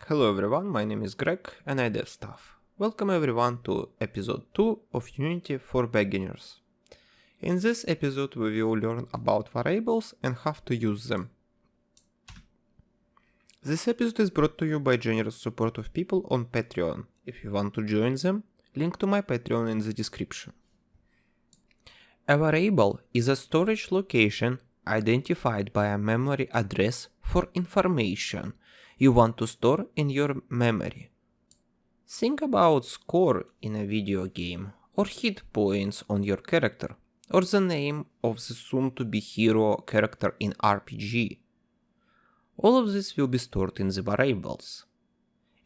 Hello everyone, my name is Greg and I dev stuff. Welcome everyone to episode 2 of Unity for beginners. In this episode we will learn about variables and how to use them. This episode is brought to you by generous support of people on Patreon. If you want to join them, link to my Patreon in the description. A variable is a storage location identified by a memory address for information you want to store in your memory. Think about score in a video game, or hit points on your character, or the name of the soon-to-be hero character in RPG. All of this will be stored in the variables.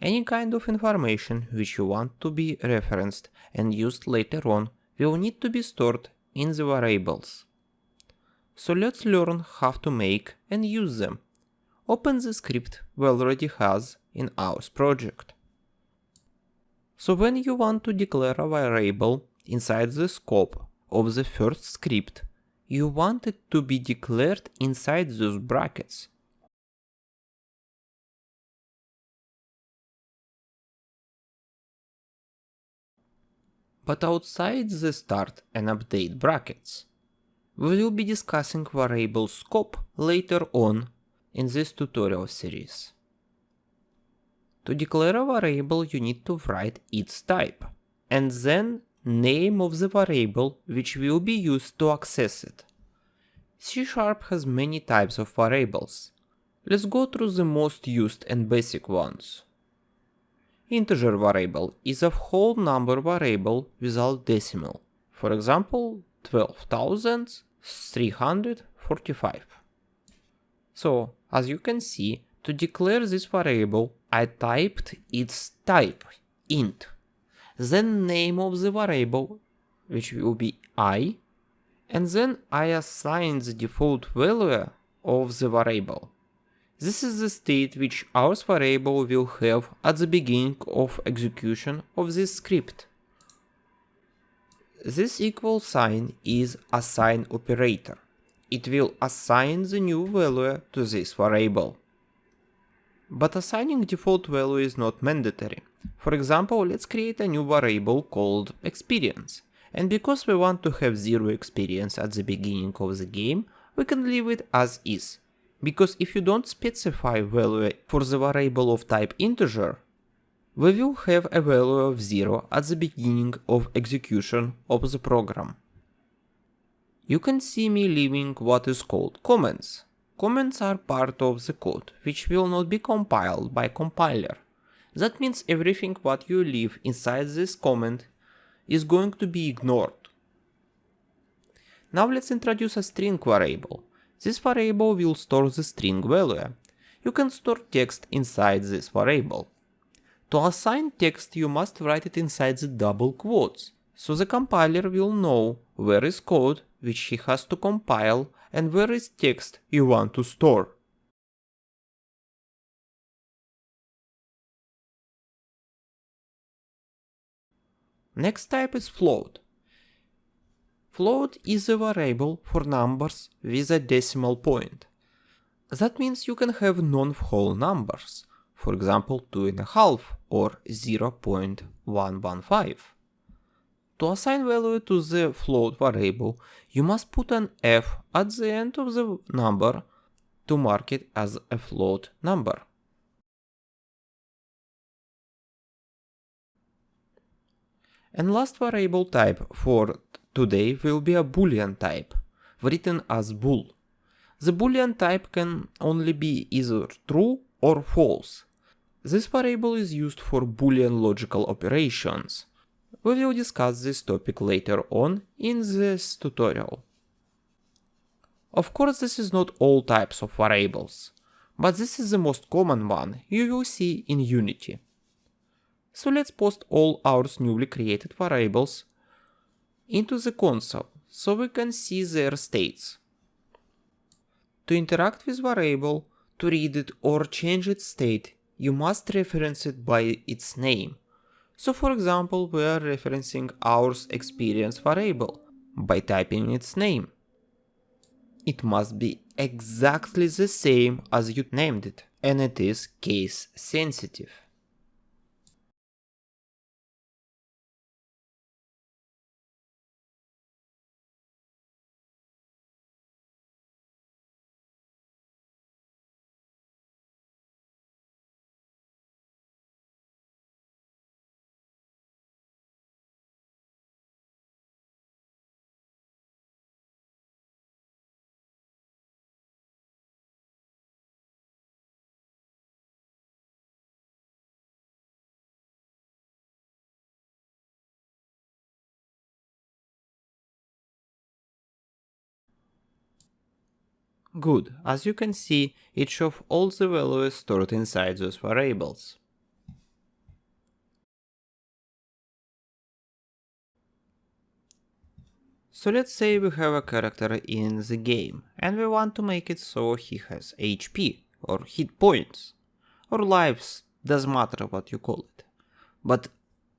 Any kind of information which you want to be referenced and used later on will need to be stored in the variables. So let's learn how to make and use them. Open the script we already has in our project. So when you want to declare a variable inside the scope of the first script, you want it to be declared inside those brackets. But outside the start and update brackets. We will be discussing variable scope later on in this tutorial series. To declare a variable you need to write its type, and then name of the variable which will be used to access it. C# has many types of variables. Let's go through the most used and basic ones. Integer variable is a whole number variable without decimal. For example, 12,345. So, as you can see, to declare this variable, I typed its type, int, then name of the variable, which will be I, and then I assign the default value of the variable. This is the state which our variable will have at the beginning of execution of this script. This equal sign is assign operator. It will assign the new value to this variable. But assigning default value is not mandatory. For example, let's create a new variable called experience. And because we want to have 0 experience at the beginning of the game, we can leave it as is. Because if you don't specify value for the variable of type integer, we will have a value of 0 at the beginning of execution of the program. You can see me leaving what is called comments. Comments are part of the code which will not be compiled by compiler. That means everything what you leave inside this comment is going to be ignored. Now let's introduce a string variable. This variable will store the string value. You can store text inside this variable. To assign text you must write it inside the double quotes, so the compiler will know where is code which he has to compile and where is text you want to store. Next type is float. Float is a variable for numbers with a decimal point. That means you can have non-whole numbers, for example 2.5 or 0.115. To assign value to the float variable, you must put an f at the end of the number to mark it as a float number. And last variable type for today will be a boolean type, written as bool. The boolean type can only be either true or false. This variable is used for boolean logical operations. We will discuss this topic later on in this tutorial. Of course, this is not all types of variables, but this is the most common one you will see in Unity. So let's post all our newly created variables into the console so we can see their states. To interact with variable, to read it or change its state, you must reference it by its name. So for example, we are referencing our experience variable by typing its name. It must be exactly the same as you named it, and it is case sensitive. Good, as you can see, it shows all the values stored inside those variables. So let's say we have a character in the game, and we want to make it so he has HP, or hit points, or lives, doesn't matter what you call it. But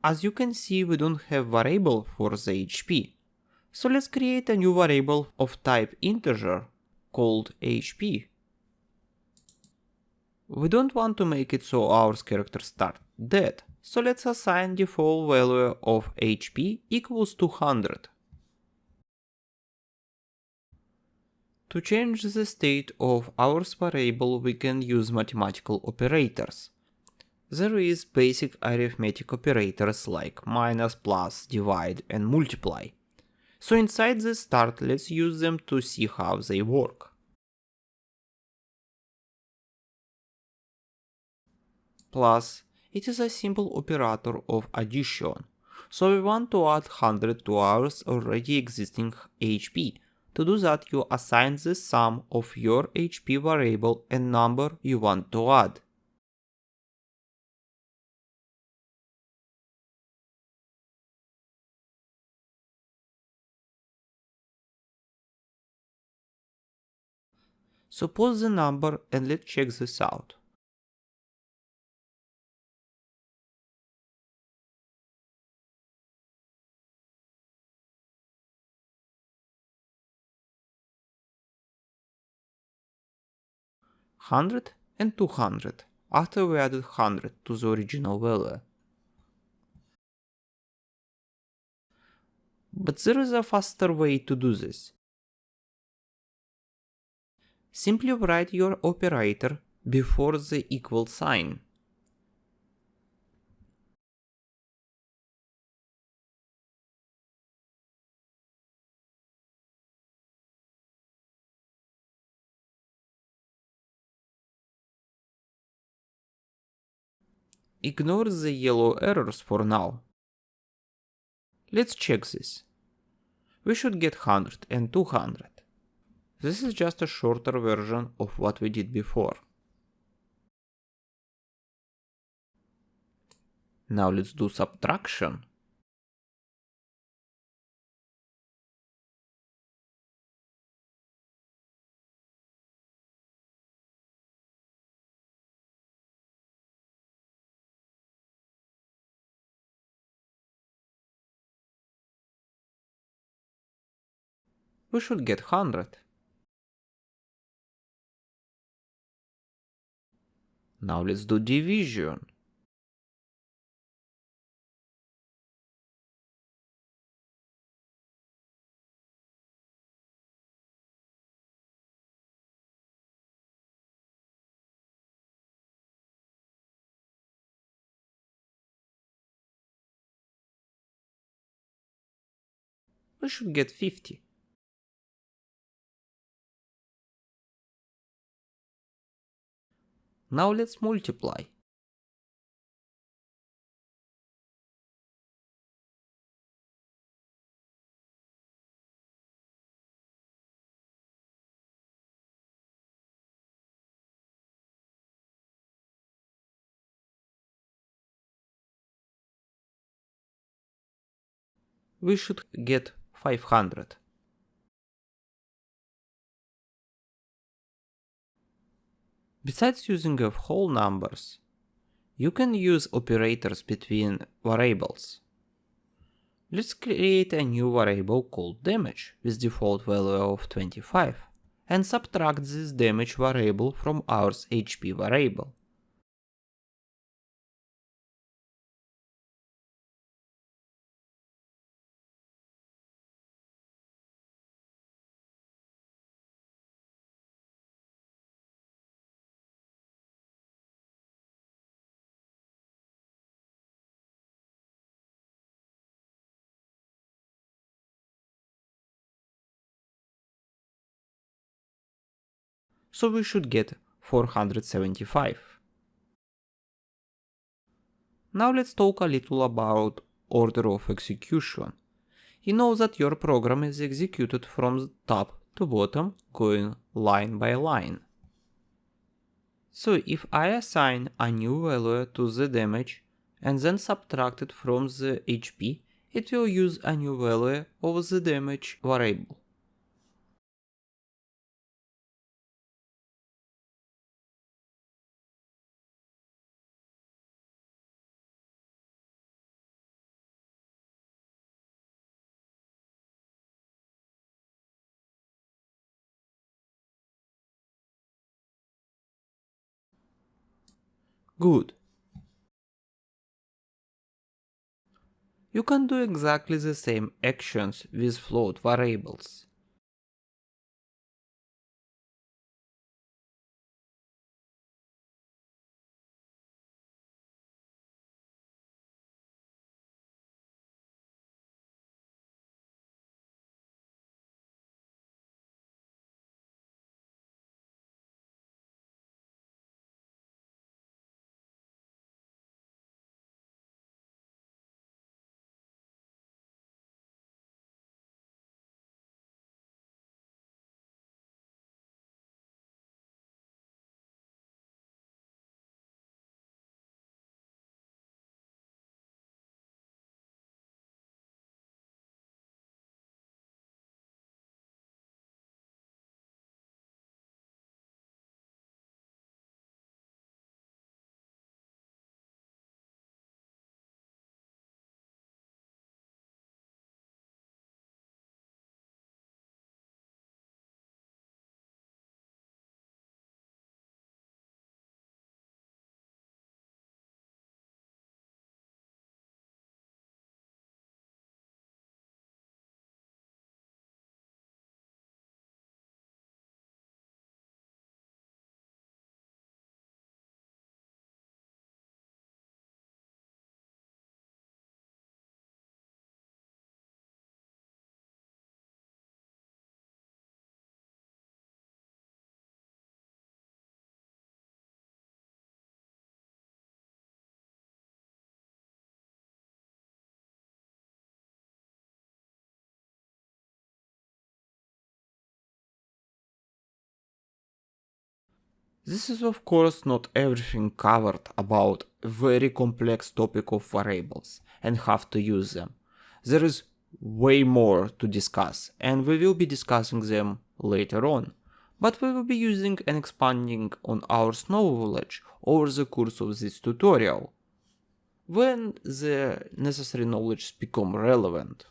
as you can see, we don't have variable for the HP. So let's create a new variable of type integer called HP. We don't want to make it so our character starts dead, so let's assign default value of HP equals 200. To change the state of our variable, we can use mathematical operators. There is basic arithmetic operators like minus, plus, divide and multiply. So inside the start, let's use them to see how they work. Plus, it is a simple operator of addition. So we want to add 100 to our already existing HP. To do that, you assign the sum of your HP variable and number you want to add. So pause the number and let's check this out. $100 and $200 after we added 100 to the original value. But there is a faster way to do this. Simply write your operator before the equal sign. Ignore the yellow errors for now. Let's check this. We should get 100 and 200. This is just a shorter version of what we did before. Now let's do subtraction. We should get 100. Now let's do division. We should get 50. Now let's multiply. We should get 500. Besides using of whole numbers, you can use operators between variables. Let's create a new variable called damage with default value of 25. and subtract this damage variable from our HP variable. So we should get 475. Now let's talk a little about order of execution. You know that your program is executed from the top to bottom, going line by line. So if I assign a new value to the damage and then subtract it from the HP, it will use a new value of the damage variable. Good. You can do exactly the same actions with float variables. This is of course not everything covered about a very complex topic of variables and how to use them. There is way more to discuss and we will be discussing them later on, but we will be using and expanding on our knowledge over the course of this tutorial, when the necessary knowledge become relevant.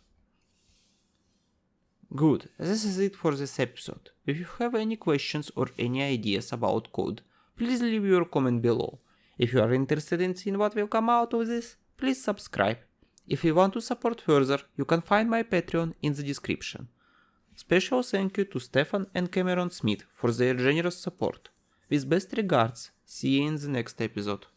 Good, this is it for this episode. If you have any questions or any ideas about code, please leave your comment below. If you are interested in seeing what will come out of this, please subscribe. If you want to support further, you can find my Patreon in the description. Special thank you to Stefan and Cameron Smith for their generous support. With best regards, see you in the next episode.